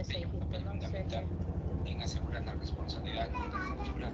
fundamental en asegurar la responsabilidad futura.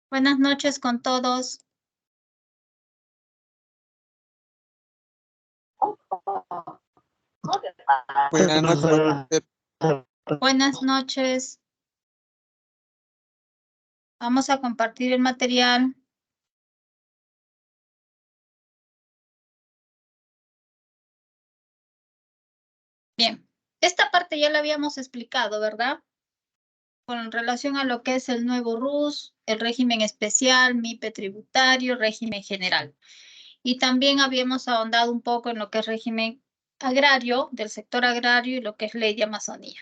Buenas noches con todos. Buenas noches. Buenas noches. Vamos a compartir el material. Bien, esta parte ya la habíamos explicado, ¿verdad? Con relación a lo que es el nuevo RUS, el régimen especial, MIPE tributario, régimen general. Y también habíamos ahondado un poco en lo que es régimen agrario, del sector agrario y lo que es ley de Amazonía.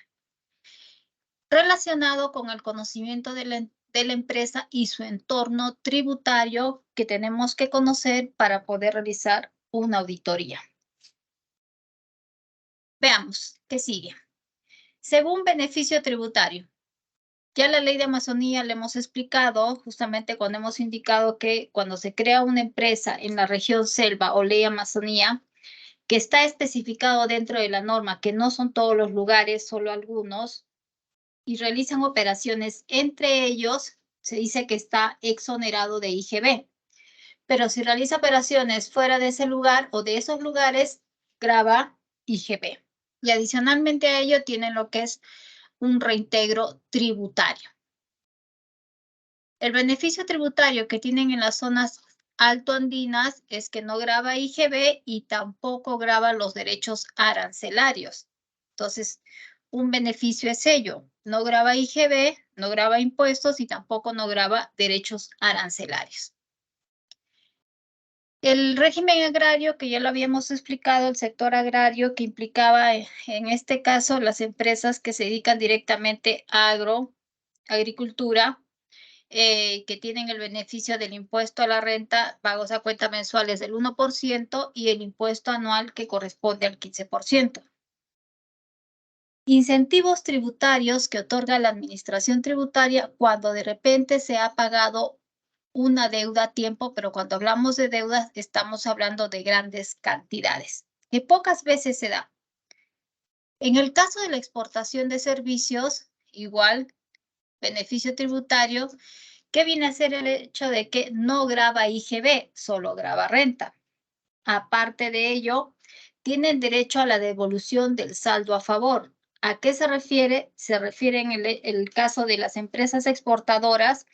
Relacionado con el conocimiento de la empresa y su entorno tributario que tenemos que conocer para poder realizar una auditoría. Veamos, ¿qué sigue? Según beneficio tributario. Ya la ley de Amazonía le hemos explicado, justamente cuando hemos indicado que cuando se crea una empresa en la región selva o ley Amazonía, que está especificado dentro de la norma, que no son todos los lugares, solo algunos, y realizan operaciones entre ellos, se dice que está exonerado de IGB. Pero si realiza operaciones fuera de ese lugar o de esos lugares, grava IGB. Y adicionalmente a ello tienen lo que es un reintegro tributario. El beneficio tributario que tienen en las zonas altoandinas es que no grava IGB y tampoco grava los derechos arancelarios. Entonces, un beneficio es ello. No grava IGB, no grava impuestos y tampoco no grava derechos arancelarios. El régimen agrario, que ya lo habíamos explicado, el sector agrario que implicaba en este caso las empresas que se dedican directamente a agricultura, que tienen el beneficio del impuesto a la renta, pagos a cuenta mensuales del 1% y el impuesto anual que corresponde al 15%. Incentivos tributarios que otorga la administración tributaria cuando de repente se ha pagado una deuda a tiempo, pero cuando hablamos de deudas estamos hablando de grandes cantidades, que pocas veces se da. En el caso de la exportación de servicios, igual, beneficio tributario, ¿qué viene a ser el hecho de que no grava IGB, solo grava renta? Aparte de ello, tienen derecho a la devolución del saldo a favor. ¿A qué se refiere? Se refiere en el caso de las empresas exportadoras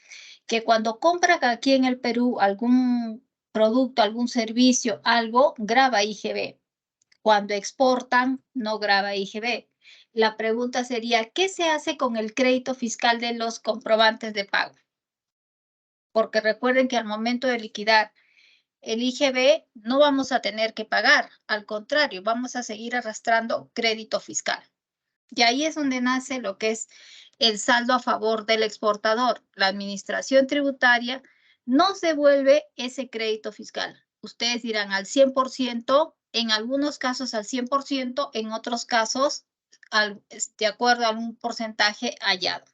que cuando compran aquí en el Perú algún producto, algún servicio, algo, grava IGB. Cuando exportan, no grava IGB. La pregunta sería, ¿qué se hace con el crédito fiscal de los comprobantes de pago? Porque recuerden que al momento de liquidar el IGB no vamos a tener que pagar, al contrario, vamos a seguir arrastrando crédito fiscal. Y ahí es donde nace lo que es el saldo a favor del exportador. La administración tributaria nos devuelve ese crédito fiscal. Ustedes dirán al 100%, en algunos casos al 100%, en otros casos de acuerdo a un porcentaje hallado.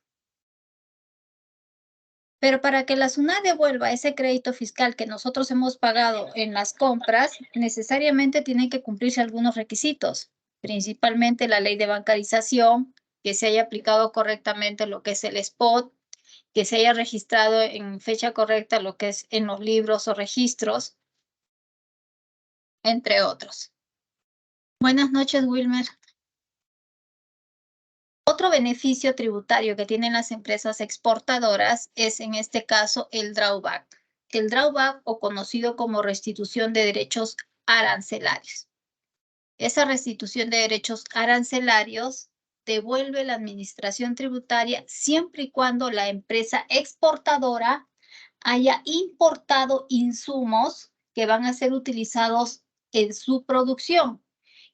Pero para que la SUNAT devuelva ese crédito fiscal que nosotros hemos pagado en las compras, necesariamente tienen que cumplirse algunos requisitos, principalmente la ley de bancarización, que se haya aplicado correctamente lo que es el spot, que se haya registrado en fecha correcta lo que es en los libros o registros, entre otros. Buenas noches, Wilmer. Otro beneficio tributario que tienen las empresas exportadoras es en este caso el drawback. El drawback o conocido como restitución de derechos arancelarios. Esa restitución de derechos arancelarios devuelve la administración tributaria siempre y cuando la empresa exportadora haya importado insumos que van a ser utilizados en su producción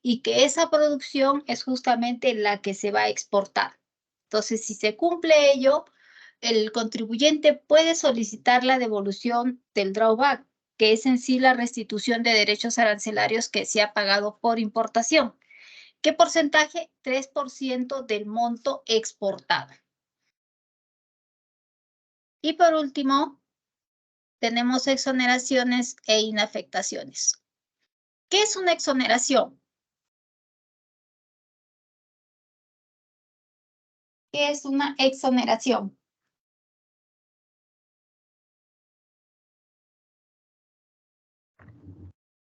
y que esa producción es justamente la que se va a exportar. Entonces, si se cumple ello, el contribuyente puede solicitar la devolución del drawback, que es en sí la restitución de derechos arancelarios que se ha pagado por importación. ¿Qué porcentaje? 3% del monto exportado. Y por último, tenemos exoneraciones e inafectaciones. ¿Qué es una exoneración? ¿Qué es una exoneración?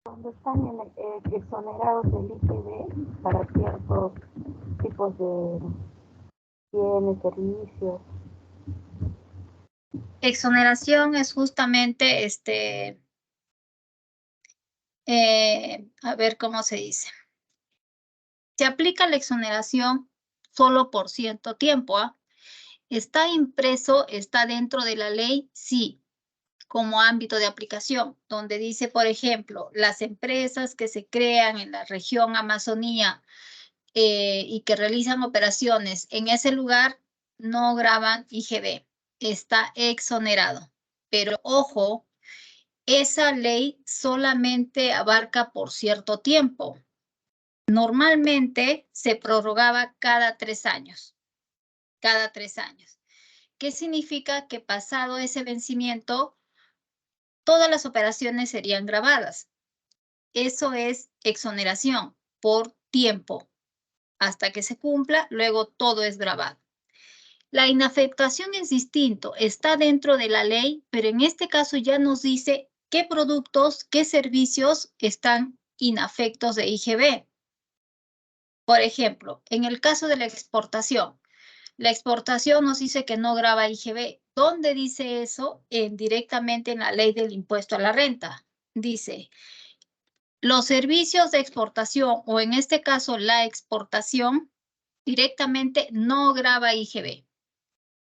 Cuando están exonerados del IGB para ciertos tipos de bienes, servicios. Exoneración es justamente a ver cómo se dice. Se aplica la exoneración solo por cierto tiempo. ¿Está impreso, está dentro de la ley? Sí, como ámbito de aplicación, donde dice, por ejemplo, las empresas que se crean en la región Amazonía y que realizan operaciones en ese lugar no graban IGB, está exonerado. Pero ojo, esa ley solamente abarca por cierto tiempo. Normalmente se prorrogaba cada 3 años. Cada 3 años. ¿Qué significa? Que pasado ese vencimiento, todas las operaciones serían grabadas. eso es exoneración por tiempo. Hasta que se cumpla, luego todo es grabado. La inafectación es distinto, está dentro de la ley, pero en este caso ya nos dice qué productos, qué servicios están inafectos de IGB. Por ejemplo, en el caso de la exportación nos dice que no grava IGB. ¿Dónde dice eso? Directamente en la ley del impuesto a la renta. Dice, los servicios de exportación, o en este caso la exportación, directamente no grava IGB.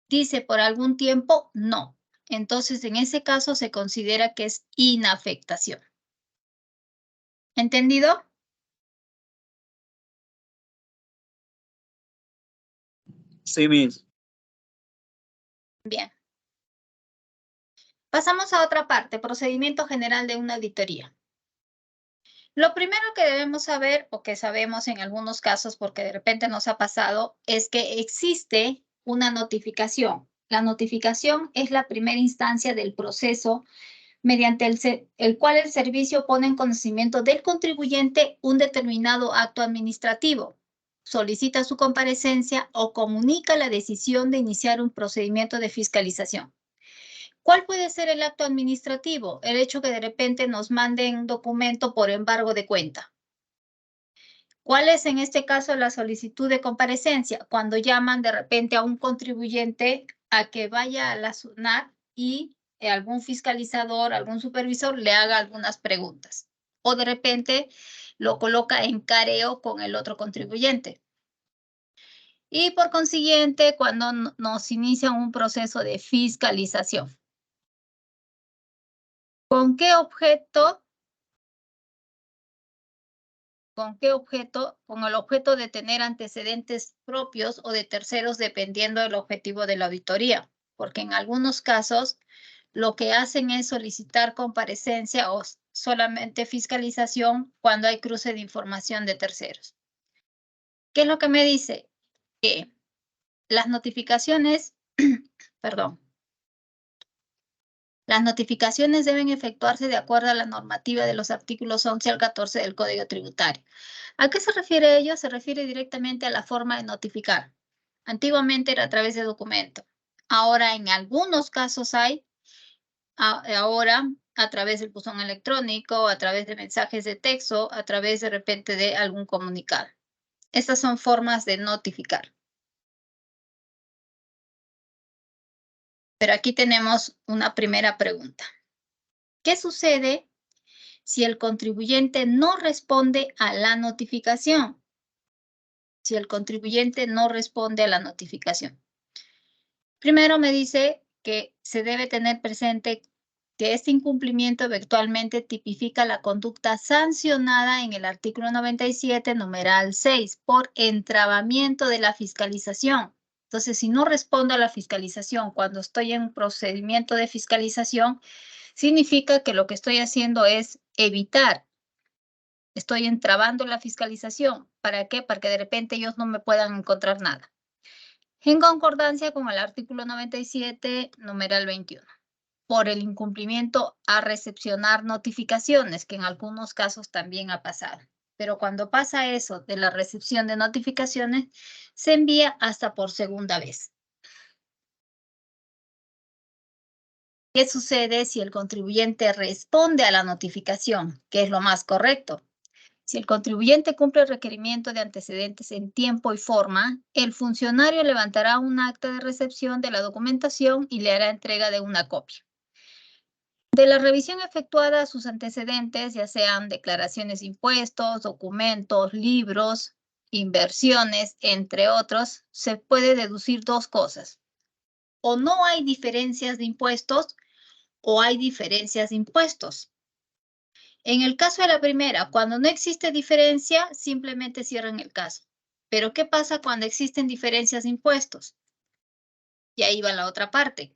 Dice por algún tiempo, no. Entonces, en ese caso se considera que es inafectación. ¿Entendido? Sí, Miss. Bien. Pasamos a otra parte, procedimiento general de una auditoría. Lo primero que debemos saber, o que sabemos en algunos casos porque de repente nos ha pasado, es que existe una notificación. La notificación es la primera instancia del proceso mediante el cual el servicio pone en conocimiento del contribuyente un determinado acto administrativo, solicita su comparecencia o comunica la decisión de iniciar un procedimiento de fiscalización. ¿Cuál puede ser el acto administrativo? El hecho que de repente nos manden un documento por embargo de cuenta. ¿Cuál es en este caso la solicitud de comparecencia? Cuando llaman de repente a un contribuyente a que vaya a la SUNAT y algún fiscalizador, algún supervisor le haga algunas preguntas. O de repente lo coloca en careo con el otro contribuyente. Y por consiguiente, cuando nos inician un proceso de fiscalización. ¿Con qué objeto? ¿Con qué objeto? Con el objeto de tener antecedentes propios o de terceros dependiendo del objetivo de la auditoría, porque en algunos casos lo que hacen es solicitar comparecencia o solamente fiscalización cuando hay cruce de información de terceros. ¿Qué es lo que me dice? Que las notificaciones, perdón, las notificaciones deben efectuarse de acuerdo a la normativa de los artículos 11 al 14 del Código Tributario. ¿A qué se refiere ello? Se refiere directamente a la forma de notificar. Antiguamente era a través de documento. Ahora en algunos casos hay, ahora a través del buzón electrónico, a través de mensajes de texto, a través de repente de algún comunicado. Estas son formas de notificar. Pero aquí tenemos una primera pregunta. ¿Qué sucede si el contribuyente no responde a la notificación? Si el contribuyente no responde a la notificación. Primero me dice que se debe tener presente que este incumplimiento eventualmente tipifica la conducta sancionada en el artículo 97, numeral 6, por entrabamiento de la fiscalización. Entonces, si no respondo a la fiscalización cuando estoy en un procedimiento de fiscalización, significa que lo que estoy haciendo es evitar. Estoy entrabando la fiscalización. ¿Para qué? Para que de repente ellos no me puedan encontrar nada. En concordancia con el artículo 97, numeral 21. Por el incumplimiento a recepcionar notificaciones, que en algunos casos también ha pasado. Pero cuando pasa eso de la recepción de notificaciones, se envía hasta por segunda vez. ¿Qué sucede si el contribuyente responde a la notificación? ¿Qué es lo más correcto? Si el contribuyente cumple el requerimiento de antecedentes en tiempo y forma, el funcionario levantará un acta de recepción de la documentación y le hará entrega de una copia. De la revisión efectuada a sus antecedentes, ya sean declaraciones de impuestos, documentos, libros, inversiones, entre otros, se puede deducir dos cosas. O no hay diferencias de impuestos o hay diferencias de impuestos. En el caso de la primera, cuando no existe diferencia, simplemente cierran el caso. Pero ¿qué pasa cuando existen diferencias de impuestos? Y ahí va la otra parte.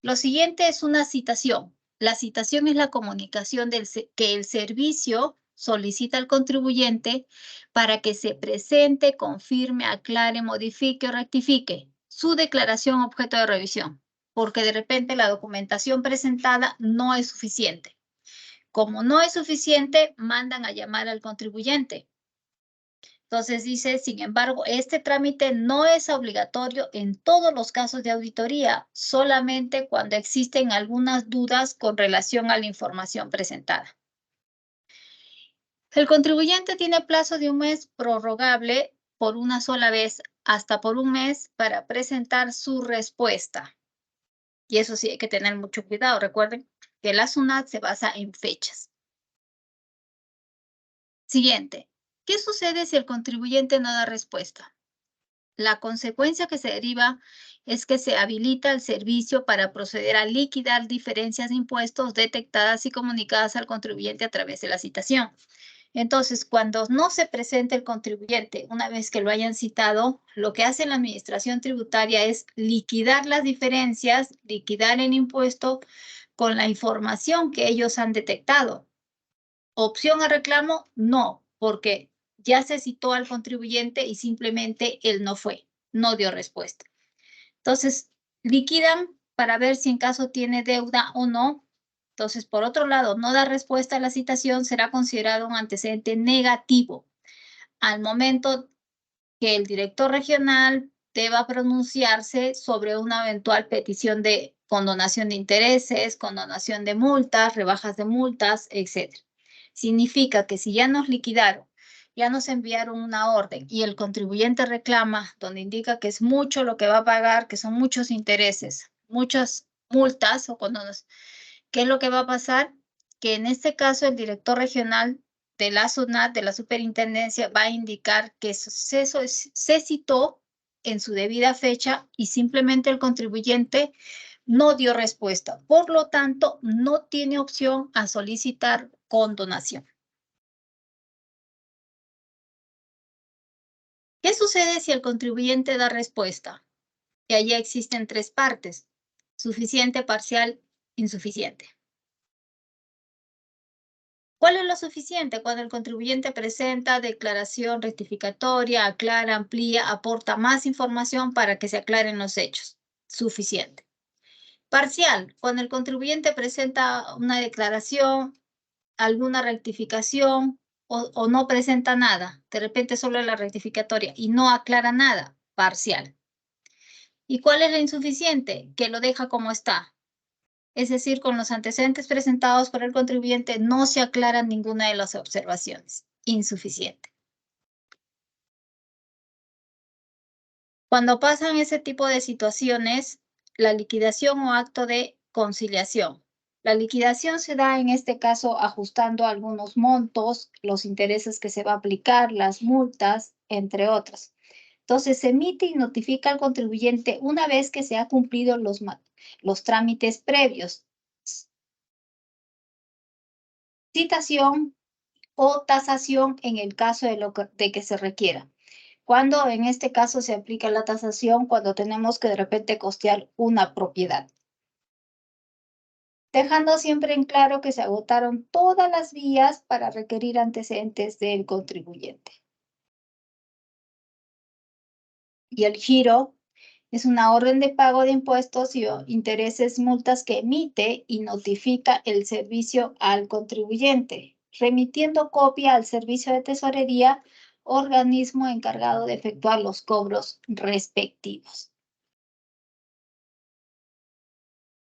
Lo siguiente es una citación. La citación es la comunicación que el servicio solicita al contribuyente para que se presente, confirme, aclare, modifique o rectifique su declaración objeto de revisión, porque de repente la documentación presentada no es suficiente. Como no es suficiente, mandan a llamar al contribuyente. Entonces dice, sin embargo, este trámite no es obligatorio en todos los casos de auditoría, solamente cuando existen algunas dudas con relación a la información presentada. El contribuyente tiene plazo de un mes prorrogable por una sola vez hasta por un mes para presentar su respuesta. Y eso sí hay que tener mucho cuidado. Recuerden que la SUNAT se basa en fechas. Siguiente. ¿Qué sucede si el contribuyente no da respuesta? La consecuencia que se deriva es que se habilita el servicio para proceder a liquidar diferencias de impuestos detectadas y comunicadas al contribuyente a través de la citación. Entonces, cuando no se presente el contribuyente, una vez que lo hayan citado, lo que hace la administración tributaria es liquidar las diferencias, liquidar el impuesto con la información que ellos han detectado. ¿Opción a reclamo? No, porque ya se citó al contribuyente y simplemente él no fue, no dio respuesta. Entonces, liquidan para ver si en caso tiene deuda o no. Entonces, por otro lado, no da respuesta a la citación, será considerado un antecedente negativo al momento que el director regional deba pronunciarse sobre una eventual petición de condonación de intereses, condonación de multas, rebajas de multas, etc. Significa que si ya nos liquidaron, ya nos enviaron una orden y el contribuyente reclama, donde indica que es mucho lo que va a pagar, que son muchos intereses, muchas multas o condonaciones, ¿qué es lo que va a pasar? Que en este caso el director regional de la SUNAT, de la superintendencia, va a indicar que se citó en su debida fecha y simplemente el contribuyente no dio respuesta. Por lo tanto, no tiene opción a solicitar condonación. ¿Qué sucede si el contribuyente da respuesta? Que allí existen tres partes: suficiente, parcial, insuficiente. ¿Cuál es lo suficiente? Cuando el contribuyente presenta declaración rectificatoria, aclara, amplía, aporta más información para que se aclaren los hechos. Suficiente. Parcial, cuando el contribuyente presenta una declaración, alguna rectificación o no presenta nada, de repente solo la rectificatoria y no aclara nada. Parcial. ¿Y cuál es la insuficiente? Que lo deja como está. Es decir, con los antecedentes presentados por el contribuyente no se aclara ninguna de las observaciones. Insuficiente. Cuando pasan ese tipo de situaciones, la liquidación o acto de conciliación. La liquidación se da en este caso ajustando algunos montos, los intereses que se va a aplicar, las multas, entre otras. Entonces, se emite y notifica al contribuyente una vez que se han cumplido los trámites previos. Citación o tasación en el caso de que se requiera. Cuando en este caso se aplica la tasación, cuando tenemos que de repente costear una propiedad. Dejando siempre en claro que se agotaron todas las vías para requerir antecedentes del contribuyente. Y el giro es una orden de pago de impuestos y intereses, multas que emite y notifica el servicio al contribuyente, remitiendo copia al servicio de tesorería, organismo encargado de efectuar los cobros respectivos.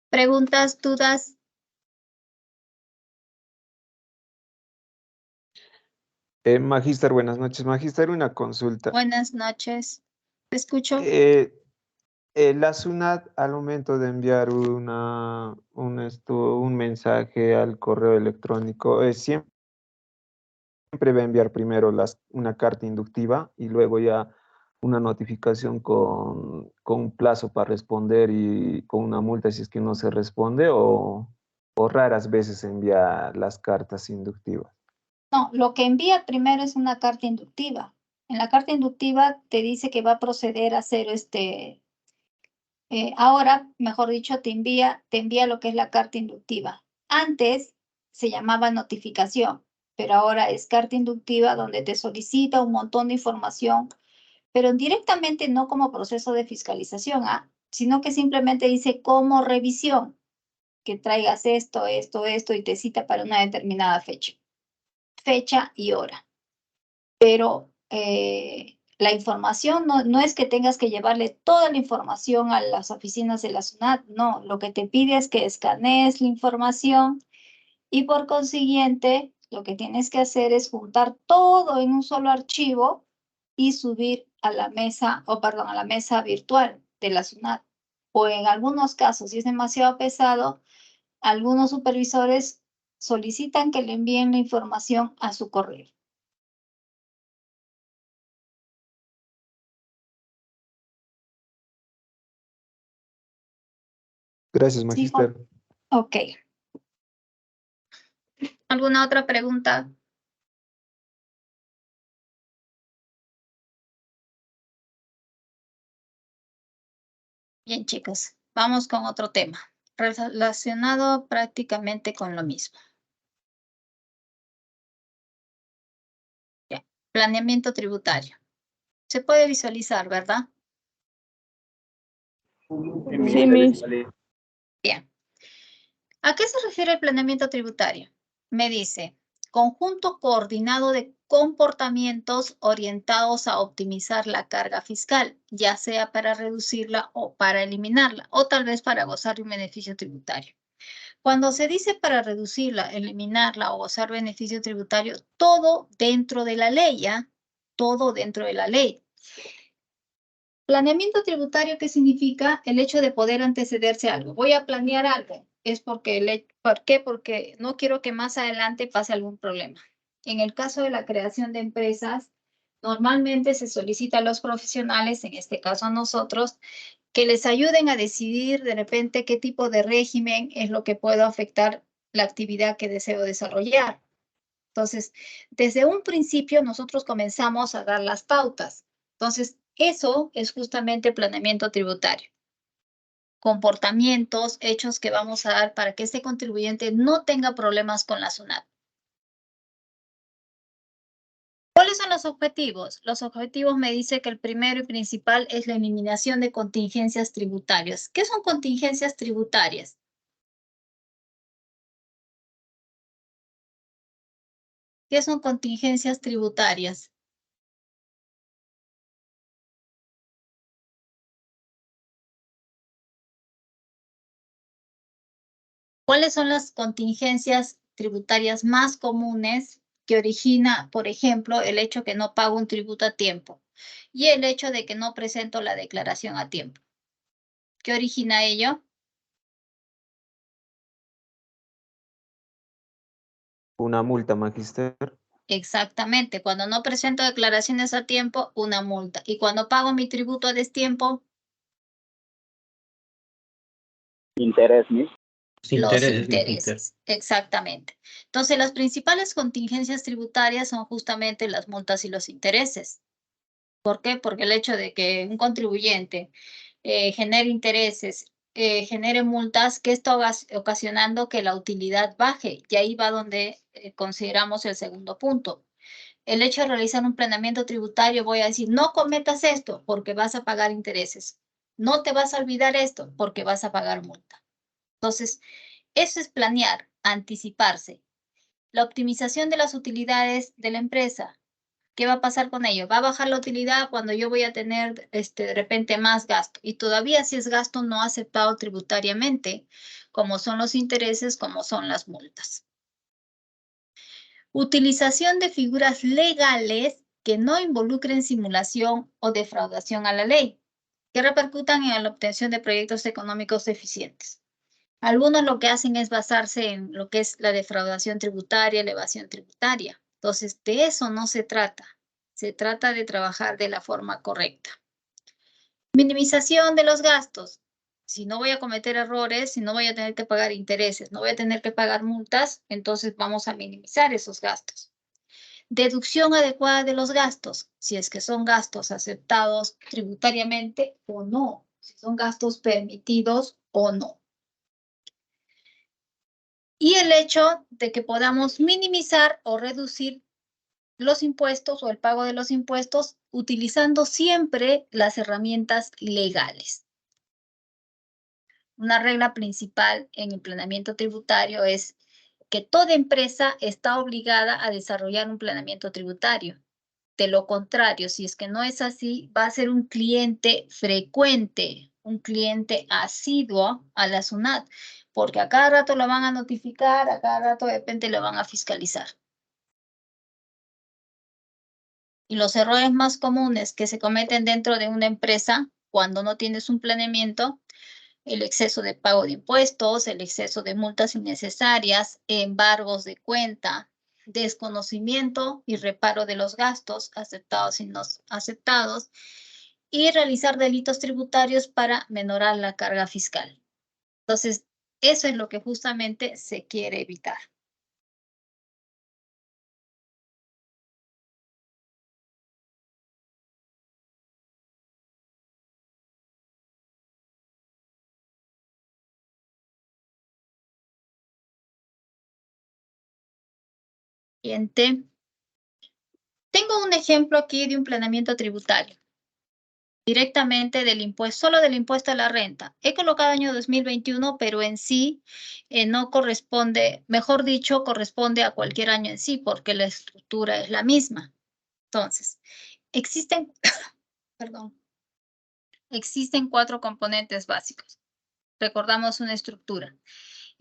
¿Preguntas, dudas? Magíster, buenas noches. Magíster, una consulta. Buenas noches. ¿Te escucho? La SUNAT, al momento de enviar un mensaje al correo electrónico, siempre va a enviar primero una carta inductiva y luego ya una notificación con un plazo para responder y con una multa si es que no se responde, o raras veces envía las cartas inductivas. No, lo que envía primero es una carta inductiva. En la carta inductiva te dice que va a proceder a hacer ahora, mejor dicho, te envía lo que es la carta inductiva. Antes se llamaba notificación, pero ahora es carta inductiva donde te solicita un montón de información, pero directamente no como proceso de fiscalización, sino que simplemente dice como revisión, que traigas esto, esto, esto, y te cita para una determinada fecha. Fecha y hora. Pero la información no es que tengas que llevarle toda la información a las oficinas de la SUNAT, no, lo que te pide es que escanees la información y por consiguiente lo que tienes que hacer es juntar todo en un solo archivo y subir a la mesa, a la mesa virtual de la SUNAT. O en algunos casos, si es demasiado pesado, algunos supervisores solicitan que le envíen la información a su correo. Gracias, Sí, Magister. ok. ¿Alguna otra pregunta? Bien, chicos, vamos con otro tema relacionado prácticamente con lo mismo. Ya. Planeamiento tributario. Se puede visualizar, ¿verdad? Sí, Miss. Bien. ¿A qué se refiere el planeamiento tributario? Me dice, conjunto coordinado de comportamientos orientados a optimizar la carga fiscal, ya sea para reducirla o para eliminarla, o tal vez para gozar de un beneficio tributario. Cuando se dice para reducirla, eliminarla o gozar beneficio tributario, todo dentro de la ley, ¿ya? Todo dentro de la ley. Planeamiento tributario, ¿qué significa? El hecho de poder antecederse a algo. Voy a planear algo. Es porque, ¿por qué? Porque no quiero que más adelante pase algún problema. En el caso de la creación de empresas, normalmente se solicita a los profesionales, en este caso a nosotros, que les ayuden a decidir de repente qué tipo de régimen es lo que puede afectar la actividad que deseo desarrollar. Entonces, desde un principio nosotros comenzamos a dar las pautas. Entonces, eso es justamente planeamiento tributario. Comportamientos, hechos que vamos a dar para que este contribuyente no tenga problemas con la SUNAT. ¿Cuáles son los objetivos? Los objetivos me dice que el primero y principal es la eliminación de contingencias tributarias. ¿Qué son contingencias tributarias? ¿Qué son contingencias tributarias? ¿Cuáles son las contingencias tributarias más comunes que origina, por ejemplo, el hecho que no pago un tributo a tiempo y el hecho de que no presento la declaración a tiempo? ¿Qué origina ello? Una multa, Magister. Exactamente, cuando no presento declaraciones a tiempo, una multa. Y cuando pago mi tributo a destiempo, Interés, Miss. los intereses. Exactamente. Entonces, las principales contingencias tributarias son justamente las multas y los intereses. ¿Por qué? Porque el hecho de que un contribuyente genere intereses, genere multas, que esto va ocasionando que la utilidad baje. Y ahí va donde consideramos el segundo punto. El hecho de realizar un planeamiento tributario, voy a decir, no cometas esto porque vas a pagar intereses. No te vas a olvidar esto porque vas a pagar multa. Entonces, eso es planear, anticiparse. La optimización de las utilidades de la empresa. ¿Qué va a pasar con ello? Va a bajar la utilidad cuando yo voy a tener de repente más gasto. Y todavía si es gasto no aceptado tributariamente, como son los intereses, como son las multas. Utilización de figuras legales que no involucren simulación o defraudación a la ley, que repercutan en la obtención de proyectos económicos eficientes. Algunos lo que hacen es basarse en lo que es la defraudación tributaria, la evasión tributaria. Entonces, de eso no se trata. Se trata de trabajar de la forma correcta. Minimización de los gastos. Si no voy a cometer errores, si no voy a tener que pagar intereses, no voy a tener que pagar multas, entonces vamos a minimizar esos gastos. Deducción adecuada de los gastos, si es que son gastos aceptados tributariamente o no, si son gastos permitidos o no. Y el hecho de que podamos minimizar o reducir los impuestos o el pago de los impuestos utilizando siempre las herramientas legales. una regla principal en el planeamiento tributario es que toda empresa está obligada a desarrollar un planeamiento tributario. De lo contrario, si es que no es así, va a ser un cliente frecuente, un cliente asiduo a la SUNAT, porque a cada rato lo van a notificar, a cada rato de repente lo van a fiscalizar. Y los errores más comunes que se cometen dentro de una empresa cuando no tienes un planeamiento, el exceso de pago de impuestos, el exceso de multas innecesarias, embargos de cuenta, desconocimiento y reparo de los gastos aceptados y no aceptados, y realizar delitos tributarios para menorar la carga fiscal. Entonces, eso es lo que justamente se quiere evitar. Siguiente. Tengo un ejemplo aquí de un planeamiento tributario. Directamente del impuesto, solo del impuesto a la renta. He colocado año 2021, pero en sí no corresponde, mejor dicho, corresponde a cualquier año en sí, porque la estructura es la misma. Entonces, existen, perdón, existen 4 componentes básicos. Recordamos una estructura.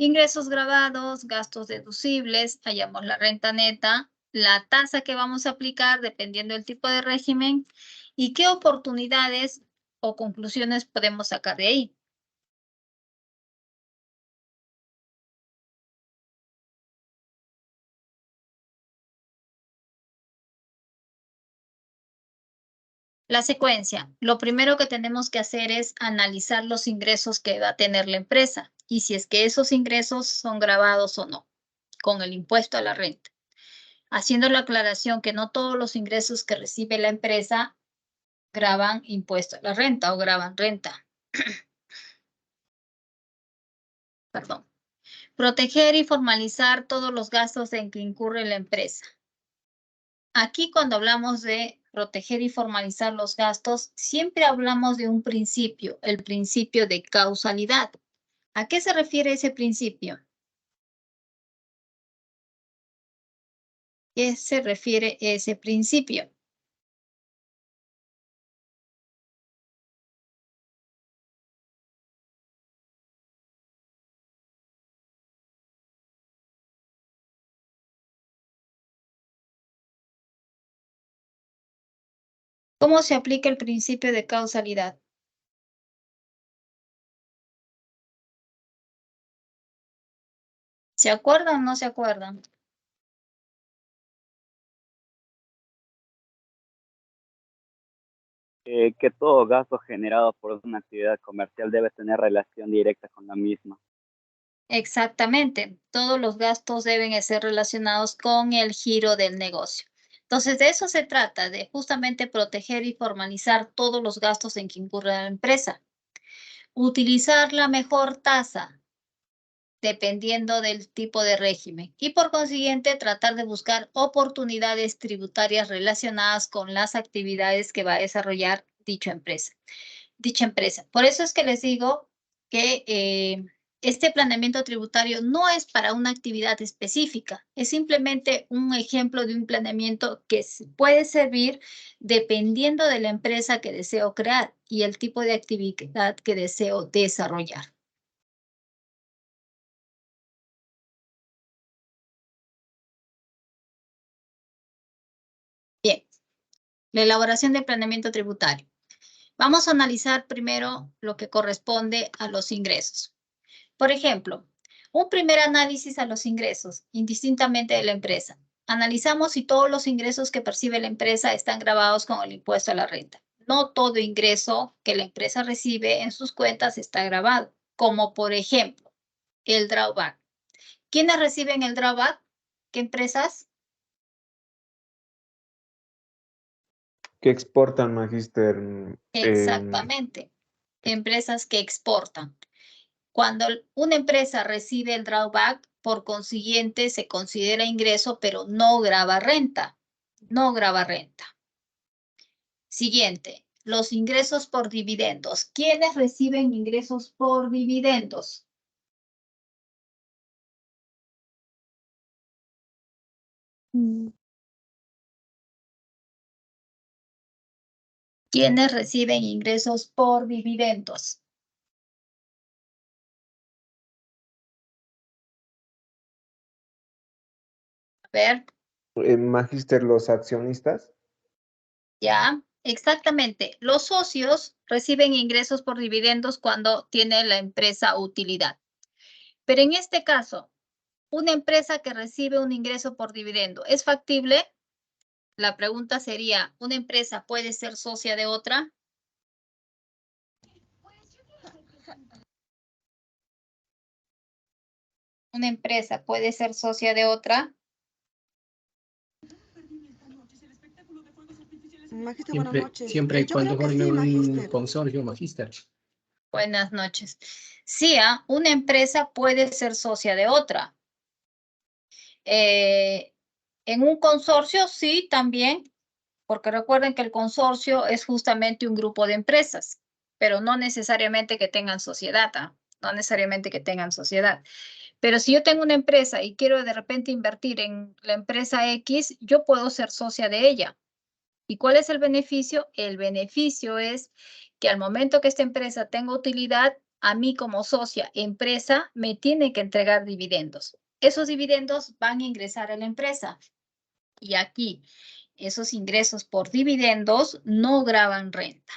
Ingresos grabados, gastos deducibles, hallamos la renta neta, la tasa que vamos a aplicar dependiendo del tipo de régimen y qué oportunidades o conclusiones podemos sacar de ahí. La secuencia. Lo primero que tenemos que hacer es analizar los ingresos que va a tener la empresa y si es que esos ingresos son grabados o no con el impuesto a la renta. Haciendo la aclaración que no todos los ingresos que recibe la empresa graban impuesto a la renta o graban renta. Perdón. Proteger y formalizar todos los gastos en que incurre la empresa. Aquí cuando hablamos de proteger y formalizar los gastos, siempre hablamos de un principio, el principio de causalidad. ¿A qué se refiere ese principio? ¿Qué se refiere ese principio? ¿Cómo se aplica el principio de causalidad? ¿Se acuerdan o no se acuerdan? Que todo gasto generado por una actividad comercial debe tener relación directa con la misma. Exactamente. Todos los gastos deben ser relacionados con el giro del negocio. Entonces, de eso se trata, de justamente proteger y formalizar todos los gastos en que incurre la empresa. Utilizar la mejor tasa, dependiendo del tipo de régimen. Y por consiguiente, tratar de buscar oportunidades tributarias relacionadas con las actividades que va a desarrollar dicha empresa. Por eso es que les digo que este planeamiento tributario no es para una actividad específica, es simplemente un ejemplo de un planeamiento que puede servir dependiendo de la empresa que deseo crear y el tipo de actividad que deseo desarrollar. Bien, la elaboración del planeamiento tributario. Vamos a analizar primero lo que corresponde a los ingresos. Por ejemplo, un primer análisis a los ingresos, indistintamente de la empresa. Analizamos si todos los ingresos que percibe la empresa están grabados con el impuesto a la renta. No todo ingreso que la empresa recibe en sus cuentas está grabado, como por ejemplo, el drawback. ¿Quiénes reciben el drawback? ¿Qué empresas? Que exportan, Magister. Exactamente, empresas que exportan. Cuando una empresa recibe el drawback, por consiguiente, se considera ingreso, pero no grava renta. No grava renta. Siguiente, los ingresos por dividendos. ¿Quiénes reciben ingresos por dividendos? ¿Quiénes reciben ingresos por dividendos? A ver, Magíster, los accionistas. ya, exactamente. Los socios reciben ingresos por dividendos cuando tiene la empresa utilidad. Pero en este caso, una empresa que recibe un ingreso por dividendo, ¿es factible? La pregunta sería, ¿una empresa puede ser socia de otra? ¿Una empresa puede ser socia de otra? Magíster, buenas noches. Siempre y Yo cuando creo que forme sí, un magíster. consorcio, magíster. Buenas noches. Sí, una empresa puede ser socia de otra. En un consorcio, sí, también, porque recuerden que el consorcio es justamente un grupo de empresas, pero no necesariamente que tengan sociedad, no necesariamente que tengan sociedad. Pero si yo tengo una empresa y quiero de repente invertir en la empresa X, yo puedo ser socia de ella. ¿Y cuál es el beneficio? El beneficio es que al momento que esta empresa tenga utilidad, a mí como socia empresa me tiene que entregar dividendos. Esos dividendos van a ingresar a la empresa. Y aquí, esos ingresos por dividendos no graban renta.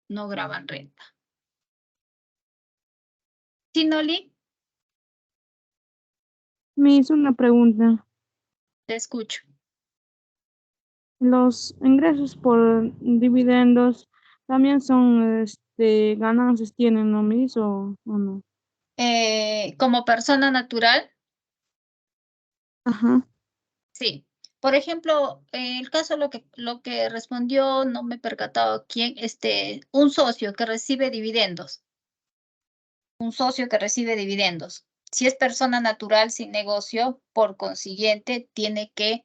No graban renta. ¿Sí, Noli? Me hizo una pregunta. Te escucho. ¿Los ingresos por dividendos también son ganancias tienen, no me hizo o no? Como persona natural, Ajá. sí. Por ejemplo, el caso lo que respondió, no me he percatado quién, un socio que recibe dividendos. Un socio que recibe dividendos. Si es persona natural sin negocio, por consiguiente, tiene que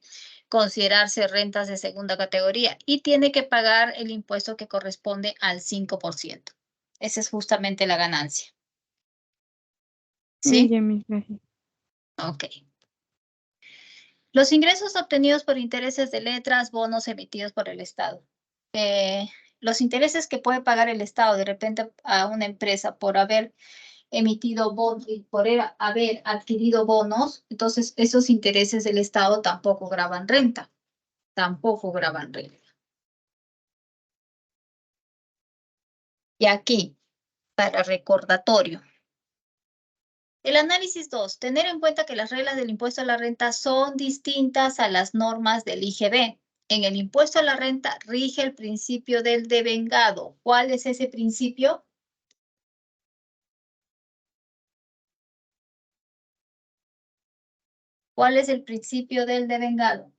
considerarse rentas de segunda categoría y tiene que pagar el impuesto que corresponde al 5%. Esa es justamente la ganancia. ¿Sí? Ya, mis gracias. Ok. Los ingresos obtenidos por intereses de letras, bonos emitidos por el Estado. Los intereses que puede pagar el Estado de repente a una empresa por haber emitido bonos y por haber adquirido bonos, entonces esos intereses del Estado tampoco graban renta. Tampoco graban renta. Y aquí, para recordatorio. El análisis 2. Tener en cuenta que las reglas del impuesto a la renta son distintas a las normas del IGB. En el impuesto a la renta rige el principio del devengado. ¿Cuál es ese principio? ¿Cuál es el principio del devengado?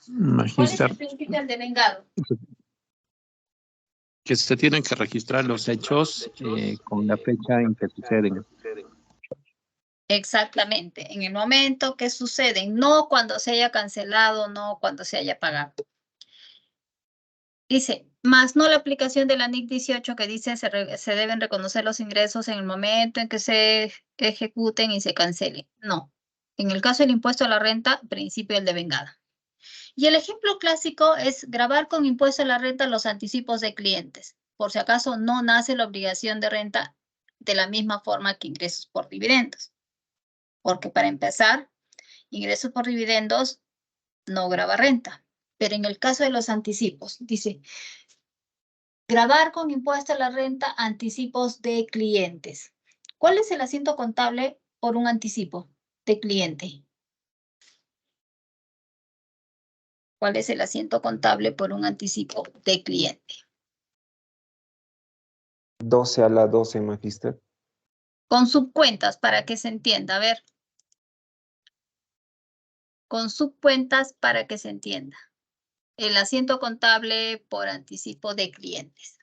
¿Cuál es Magíster, el principio del devengado? que se tienen que registrar los hechos con la fecha en que suceden. Exactamente, en el momento que suceden, no cuando se haya cancelado, no cuando se haya pagado. Dice, más no la aplicación de la NIC 18 que dice se deben reconocer los ingresos en el momento en que se ejecuten y se cancelen. No. En el caso del impuesto a la renta, principio del devengado. Y el ejemplo clásico es gravar con impuesto a la renta los anticipos de clientes. Por si acaso no nace la obligación de renta de la misma forma que ingresos por dividendos. Porque para empezar, ingresos por dividendos no grava renta. Pero en el caso de los anticipos, dice, gravar con impuesto a la renta anticipos de clientes. ¿Cuál es el asiento contable por un anticipo de cliente? ¿Cuál es el asiento contable por un anticipo de cliente? 12 a la 12, magíster. Con subcuentas para que se entienda. A ver. Con subcuentas para que se entienda. El asiento contable por anticipo de clientes.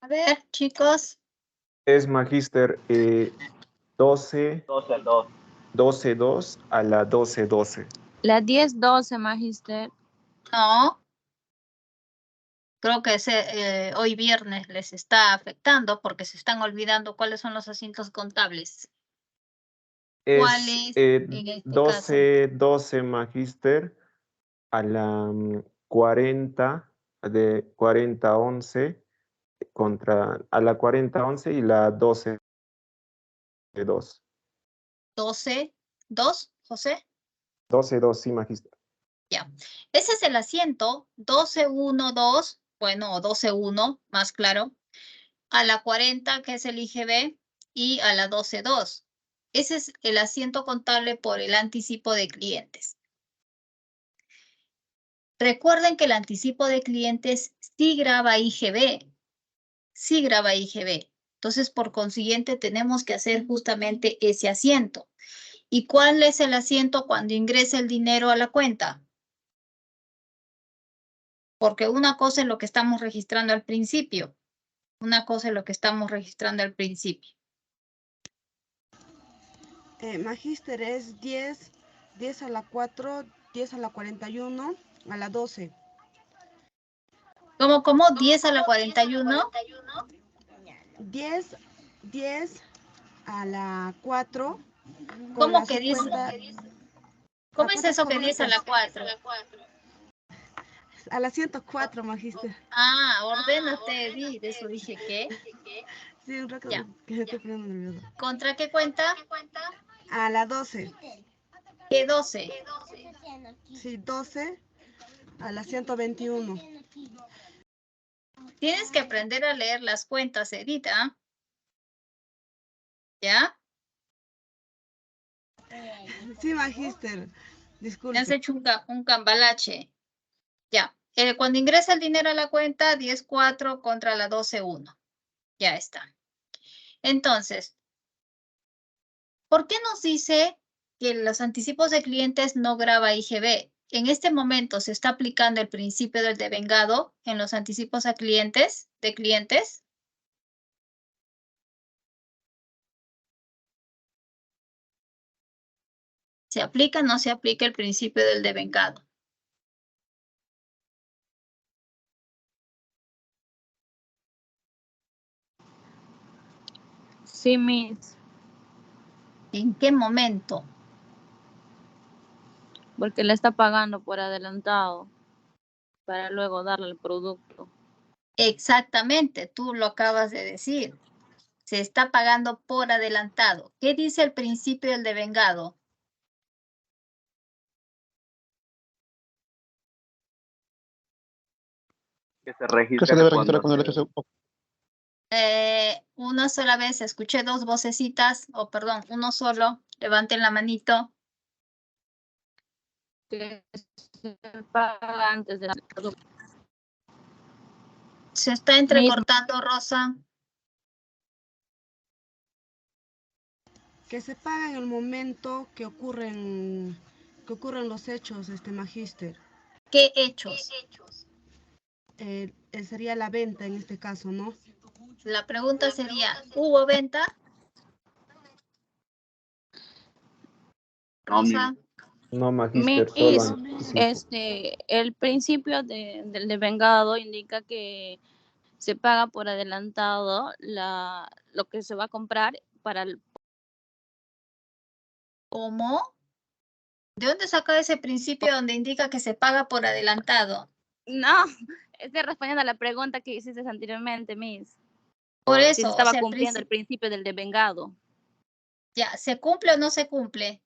A ver, chicos. Es magíster 12, 12-2. 12-2 a la 12-12. La 10-12, magister. No. Creo que hoy viernes les está afectando porque se están olvidando cuáles son los asientos contables. ¿Cuál Es es en este caso? 12-12 magíster a la 40 de 40-11 contra a la 40-11 y la 12-2. 12, 2, José. 12-2, sí, magíster. Ya. Ese es el asiento 12-1-2, bueno, o 12-1, más claro, a la 40, que es el IGB, y a la 12-2. Ese es el asiento contable por el anticipo de clientes. Recuerden que el anticipo de clientes sí graba IGB. Sí graba IGB. Entonces, por consiguiente, tenemos que hacer justamente ese asiento. ¿Y cuál es el asiento cuando ingresa el dinero a la cuenta? Porque una cosa es lo que estamos registrando al principio. Una cosa es lo que estamos registrando al principio. Magíster es 10, 10 a la 4, 10 a la 41, a la 12. ¿Cómo? 10 a la 41. 10, 10 a la 4. ¿Cómo que 10? ¿Cómo es eso que 10 a la 4? A la 104, magíster. Ah, ordénate, di. De eso dije que. Sí, un rato Ya. que me estoy poniendo nervioso. ¿Contra qué cuenta? A la 12. ¿Qué 12? Sí, 12 a la 121. Tienes que aprender a leer las cuentas, Edita. ¿Ya? Sí, magíster. Me Disculpe. has hecho un cambalache. Ya. Cuando ingresa el dinero a la cuenta, 10-4 contra la 12-1. Ya está. Entonces, ¿por qué nos dice que los anticipos de clientes no graba IGB? En este momento se está aplicando el principio del devengado en los anticipos a clientes, de clientes. ¿Se aplica o no se aplica el principio del devengado? Sí, Miss. ¿En qué momento? Porque le está pagando por adelantado para luego darle el producto. Exactamente, tú lo acabas de decir. Se está pagando por adelantado. ¿Qué dice el principio del devengado? Que se registra Que se debe cuando registrar cuando el se- hecho Una sola vez, escuché dos vocecitas, o perdón, uno solo. Levanten la manito. Que se paga antes del producto. Se está entrecortando, Rosa. Que se paga en el momento que ocurren los hechos, magíster. ¿Qué hechos? Sería la venta en este caso, ¿no? La pregunta sería, ¿hubo venta? No, Rosa. No, magíster, solo Miss, anticipo. el principio del devengado indica que se paga por adelantado lo que se va a comprar para el... ¿Cómo? ¿De dónde saca ese principio donde indica que se paga por adelantado? No, estoy respondiendo a la pregunta que hiciste anteriormente, Miss. Por Si eso, se o estaba sea, cumpliendo el principio del devengado. ya, ¿se cumple o no se cumple?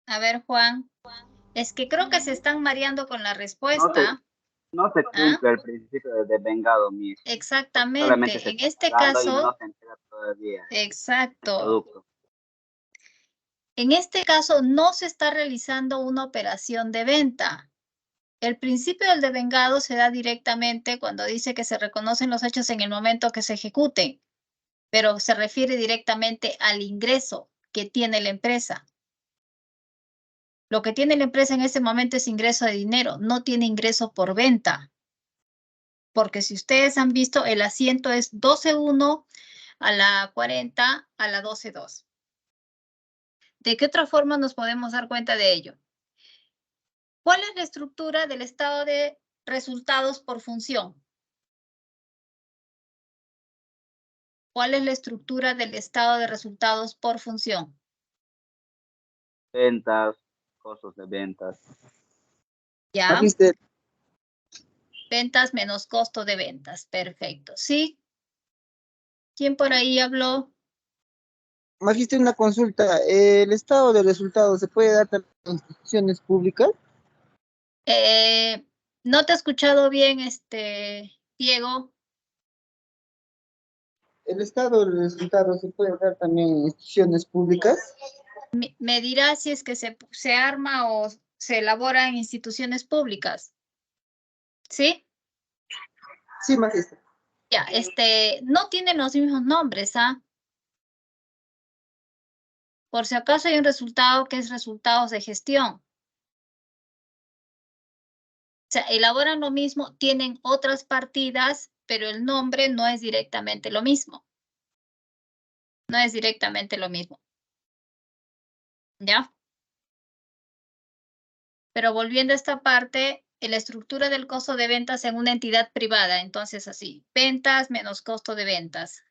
A ver, Juan. Es que creo que se están mareando con la respuesta. no se cumple el principio del devengado, Miss. Solamente Exactamente. se En está este pagando y no caso, se entrega todavía el exacto. producto. En este caso no se está realizando una operación de venta. El principio del devengado se da directamente cuando dice que se reconocen los hechos en el momento que se ejecuten, pero se refiere directamente al ingreso que tiene la empresa. Lo que tiene la empresa en este momento es ingreso de dinero, no tiene ingreso por venta. Porque si ustedes han visto, el asiento es 12.1 a la 40 a la 12.2. ¿De qué otra forma nos podemos dar cuenta de ello? ¿Cuál es la estructura del estado de resultados por función? ¿Cuál es la estructura del estado de resultados por función? Ventas, costos de ventas. ¿Ya? Magíster, Ventas menos costo de ventas. Perfecto. ¿Sí? ¿Quién por ahí habló? Magíster, una consulta. ¿El estado de resultados se puede dar también en instituciones públicas? No te he escuchado bien, Diego. ¿El estado de resultados se puede dar también en instituciones públicas? Me dirá si es que se arma o se elabora en instituciones públicas. ¿Sí? Sí, magíster. Ya, no tienen los mismos nombres, ¿ah? Por si acaso hay un resultado que es resultados de gestión. O sea, elaboran lo mismo, tienen otras partidas, pero el nombre no es directamente lo mismo. No es directamente lo mismo. ¿Ya? Pero volviendo a esta parte, la estructura del costo de ventas en una entidad privada, entonces así, ventas menos costo de ventas.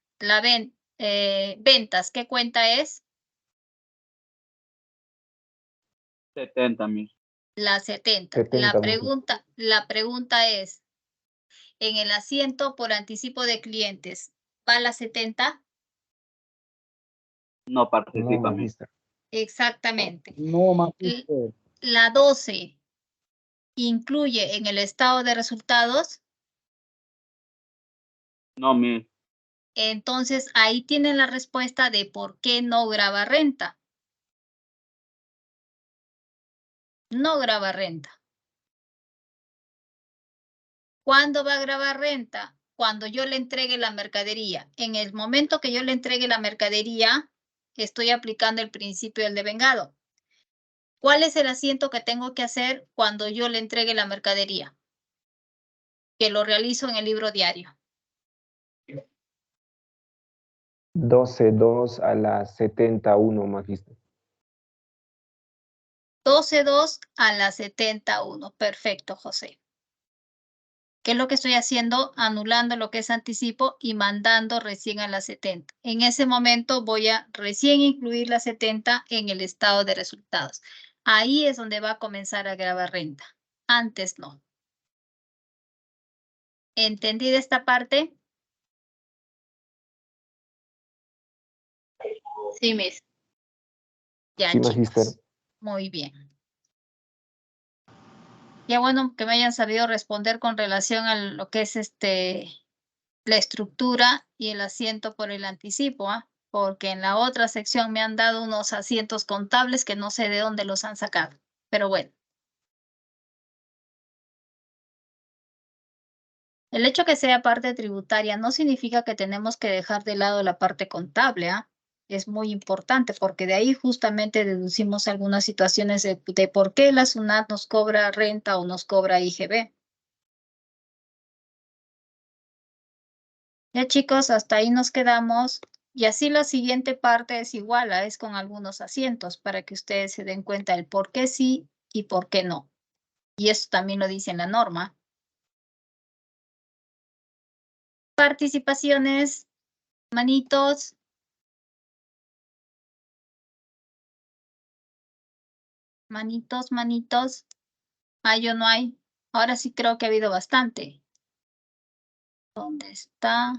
Ventas, ¿qué cuenta es? 70 mil. La 70. 70. La pregunta es, en el asiento por anticipo de clientes, ¿va la 70? No No, participa, miss. magíster. Exactamente. No, magíster. La 12 incluye en el estado de resultados. No, miss. Entonces ahí tienen la respuesta de por qué no graba renta. No graba renta. ¿Cuándo va a grabar renta? Cuando yo le entregue la mercadería. En el momento que yo le entregue la mercadería, estoy aplicando el principio del devengado. ¿Cuál es el asiento que tengo que hacer cuando yo le entregue la mercadería? Que lo realizo en el libro diario. 12.2 a la 71, magíster. 12.2 a la 71. Perfecto, José. ¿Qué es lo que estoy haciendo? Anulando lo que es anticipo y mandando recién a la 70. En ese momento voy a recién incluir la 70 en el estado de resultados. Ahí es donde va a comenzar a grabar renta. Antes no. ¿Entendida esta parte? Sí, Miss. Ya, Sí, chicos. magíster. Muy bien. Ya bueno que me hayan sabido responder con relación a lo que es la estructura y el asiento por el anticipo, ¿ah? Porque en la otra sección me han dado unos asientos contables que no sé de dónde los han sacado, pero bueno. El hecho que sea parte tributaria no significa que tenemos que dejar de lado la parte contable, ¿ah? Es muy importante porque de ahí justamente deducimos algunas situaciones de por qué la SUNAT nos cobra renta o nos cobra IGB. Ya chicos, hasta ahí nos quedamos. Y así la siguiente parte es igual, es con algunos asientos para que ustedes se den cuenta del por qué sí y por qué no. Y eso también lo dice en la norma. Participaciones, manitos. Manitos, manitos. ¿Hay o no hay? Ahora sí creo que ha habido bastante. ¿Dónde está?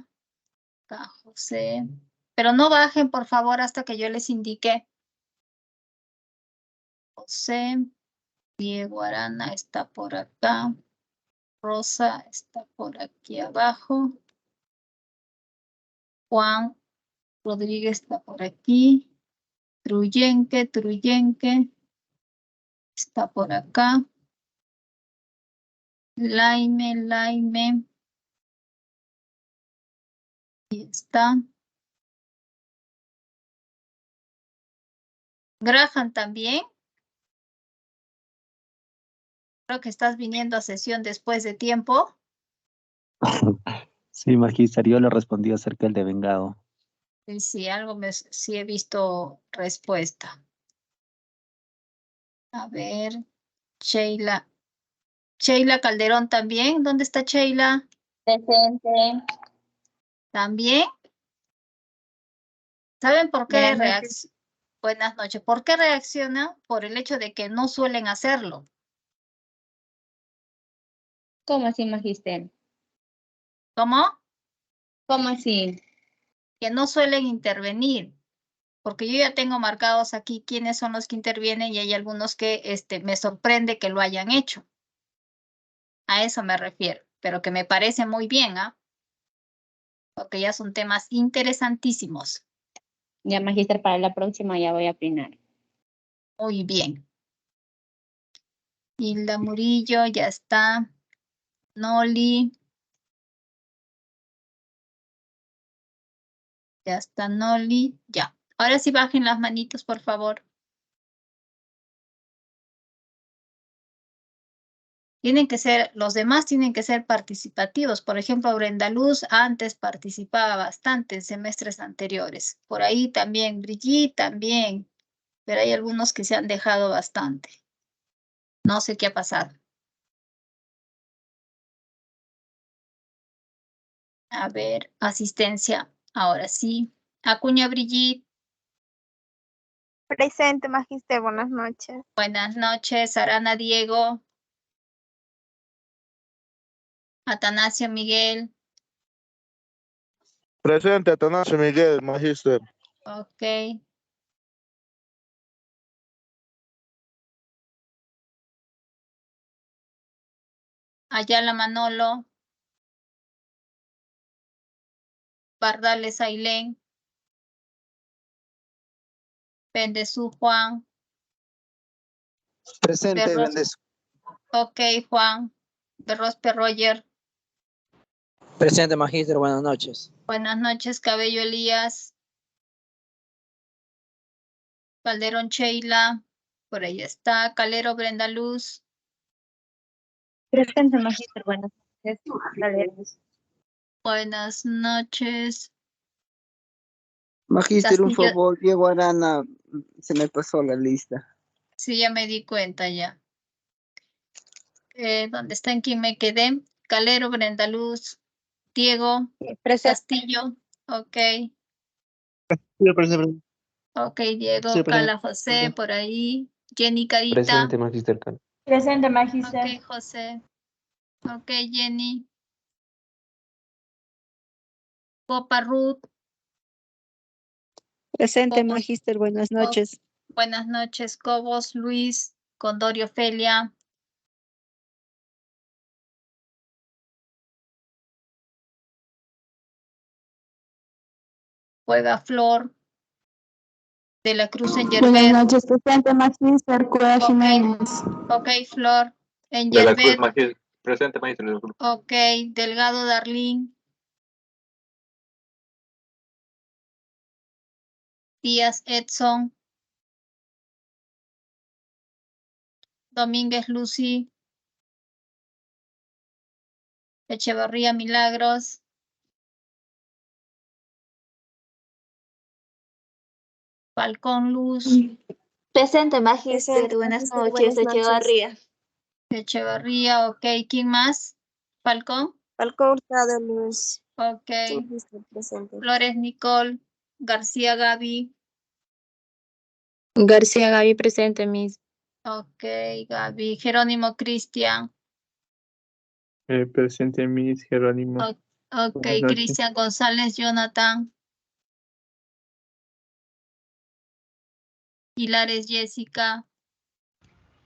Está José. Pero no bajen, por favor, hasta que yo les indique. José. Diego Arana está por acá. Rosa está por aquí abajo. Juan Rodríguez está por aquí. Truyenque está por acá. Laime. Ahí está. Graham también. Creo que estás viniendo a sesión después de tiempo. Sí, magíster, yo le respondí acerca del devengado. Y sí, sí he visto respuesta. A ver, Sheila. Sheila Calderón también. ¿Dónde está Sheila? Presente. También. ¿Saben por qué Buenas noches. reacciona? Buenas noches. ¿Por qué reacciona? Por el hecho de que no suelen hacerlo. ¿Cómo así, magíster? ¿Cómo? ¿Cómo así? Que no suelen intervenir. Porque yo ya tengo marcados aquí quiénes son los que intervienen y hay algunos que me sorprende que lo hayan hecho. A eso me refiero, pero que me parece muy bien, ¿ah? Porque ya son temas interesantísimos. Ya, magíster, para la próxima ya voy a opinar. Muy bien. Hilda Murillo, ya está. Noli. Ya está Noli. Ya. Ahora sí bajen las manitos, por favor. Los demás tienen que ser participativos. Por ejemplo, Brenda Luz antes participaba bastante en semestres anteriores. Por ahí también, Brigitte también, pero hay algunos que se han dejado bastante. No sé qué ha pasado. A ver, asistencia, ahora sí. Acuña Brigitte, Presente, magíster, buenas noches. buenas noches. Arana Diego, Atanasio Miguel, Presente, Atanasio Miguel, magíster. ok. Ayala Manolo, Bardales Ailén, Bendezú Juan, Presente, Berros, Bendes. ok Juan, Berrospe Roger, Presente, magíster, buenas noches. buenas noches Cabello Elías, Calderón Sheila, por ahí está, Calero Brenda Luz, Presente, magíster, buenas noches. Dale. buenas noches. Magíster, un Castillo, favor, Diego Arana, se me pasó la lista. sí, ya me di cuenta ya. ¿Dónde está? ¿En quién me quedé? Calero, Brenda Luz, Diego, Castillo, ok, Sí, presente. ok, Diego, Sí, Cala presente. José, por ahí, Jenny Carita, Presente, magíster Cal. Presente, magíster. ok, José, ok, Jenny, Popa Ruth, Presente, Cobos, magíster, buenas noches. buenas noches, Cobos, Luis, Condorio Ofelia, Juega Flor, de la Cruz en Buenas Yerber, noches, presente, magíster Cueva ok, Jiménez. ok, Flor, en De la Cruz, Yerber, magíster. Presente, magíster. De la Cruz. ok, Delgado Darlín, Díaz Edson, Domínguez Lucy, Echevarría Milagros, Falcón Luz, Presente, magíster, Presente, buenas magíster, noches, buenas noches. Echevarría. Echevarría, ok, ¿quién más? Falcón, Falcón Hurtado Luz. ok, Magíster, presente. Flores Nicole, García Gaby, García Gaby, presente, mis. ok, Gaby, Jerónimo Cristian, Presente, Miss Jerónimo. ok, Buenas noches. Cristian González Jonathan, Hilares Jessica,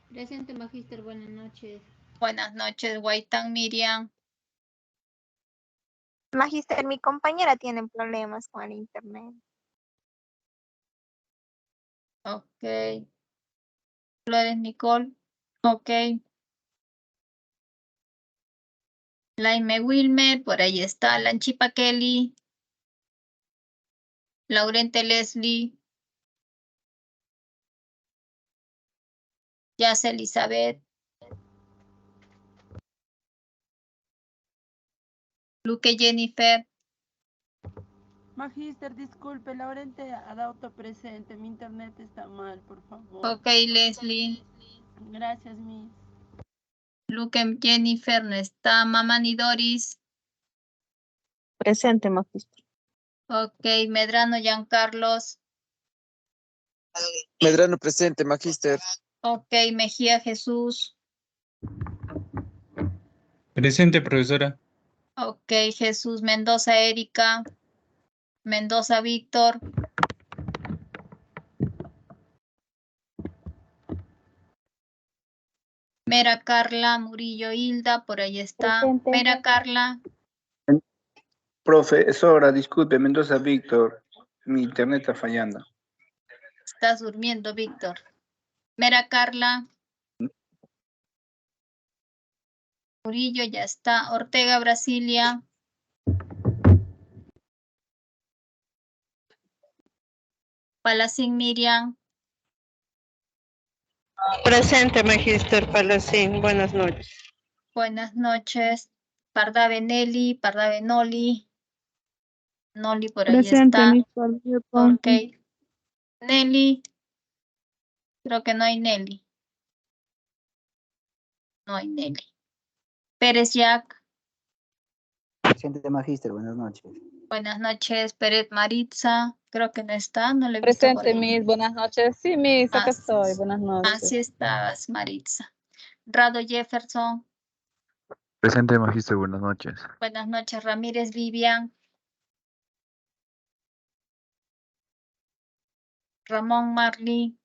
Presente, magíster, buenas noches. buenas noches, Guaitán Miriam, Magíster, mi compañera tiene problemas con el internet. ok, Flores Nicole, ok, Laime Wilmer, por ahí está, Lanchipa Kelly, Laurente Leslie, Yas Elizabeth, Luque Jennifer. Magíster, disculpe, Laurente ha dado auto presente. Mi internet está mal, por favor. Ok, Leslie. Gracias, Miss. Luque Jennifer no está. Mamani Doris. Presente, Magíster. Ok, Medrano Giancarlos. Medrano presente, Magíster. Ok, Mejía Jesús. Presente, profesora. Ok, Jesús Mendoza Erika. Mendoza Víctor. Mera Carla Murillo Hilda, por ahí está. Presente. Mera Carla. Profesora, disculpe, Mendoza Víctor, mi internet está fallando. Estás durmiendo, Víctor. Mera Carla. Murillo ya está. Ortega Brasilia. Palacín Miriam. Presente, Magíster Palacín. Buenas noches. Buenas noches. Pardave Nelly, Pardave Noli. Noli por ahí Presente, está. Miss Olivia Ok. Ponce. Nelly. Creo que no hay Nelly. No hay Nelly. Pérez Jack. Presente, Magíster. Buenas noches. Buenas noches. Pérez Maritza. Creo que no está. No le he visto por Presente, ahí. Miss. Buenas noches. Sí, Miss, acá Así, estoy. Buenas noches. así estabas, Maritza. Rado Jefferson. Presente, Magíster, buenas noches. Buenas noches. Ramírez Vivian. Ramón Marley.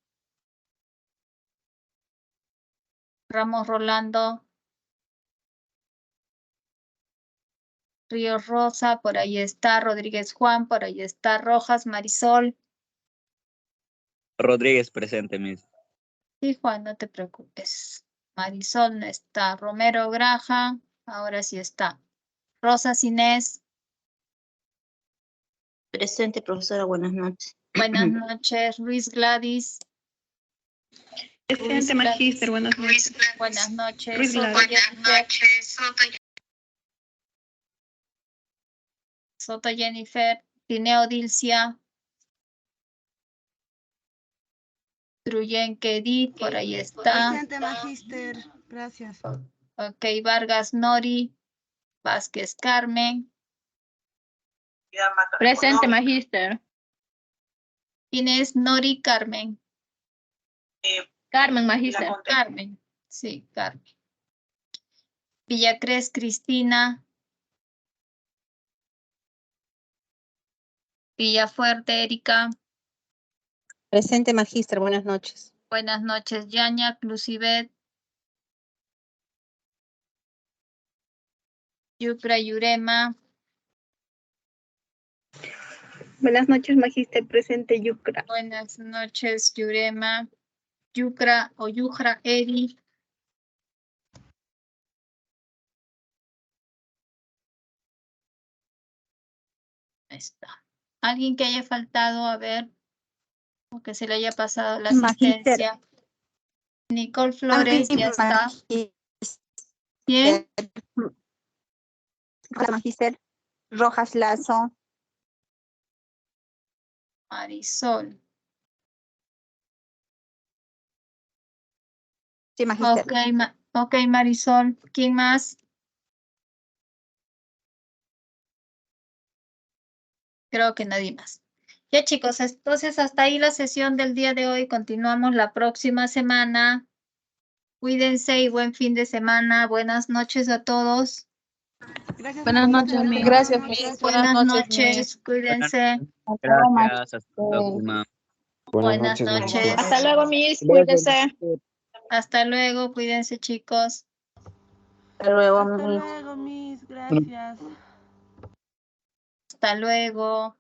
Ramos Rolando. Ríos Rosa, por ahí está. Rodríguez Juan, por ahí está. Rojas Marisol. Rodríguez presente, Miss. Sí, Juan, no te preocupes. Marisol no está. Romero Graja, ahora sí está. Rosas Inés. Presente, profesora. Buenas noches. Buenas noches. Ruiz Gladys. Presente, Magíster. Buenas noches. Buenas noches. Ruiz Soto Gladys. Jennifer. Soto Jennifer. Tineo Dilcia. Truyenque Edith, por ahí está. Presente, Magíster. Gracias. Ok, Vargas Nori. Vázquez Carmen. Presente, Magíster. ¿Quién es Nori Carmen? Carmen, Magíster. Carmen, sí, Carmen. Villacrés Cristina. Villafuerte Erika. Presente, Magíster. Buenas noches. Buenas noches, Yaña Clusivet. Yucra Yurema. Buenas noches, Magíster. Presente, Yucra. Buenas noches, Yurema. Yucra o Yujra Eri. Ahí está. ¿Alguien que haya faltado? A ver. O que se le haya pasado la asistencia. Nicole Flores ya está. ¿Quién? Magíster Rojas Lazo. Marisol. Sí, Magíster. Ok, Marisol. ¿Quién más? Creo que nadie más. Ya, chicos, entonces hasta ahí la sesión del día de hoy. Continuamos la próxima semana. Cuídense y buen fin de semana. Buenas noches a todos. Gracias, Buenas noches, Miss. Gracias, Miss. Buenas noches. Cuídense. Gracias, hasta la próxima. Buenas noches. Hasta luego, Miss. Cuídese. Hasta luego. Cuídense, chicos. Hasta luego, Hasta Miss. luego, Miss. Gracias. Hasta luego.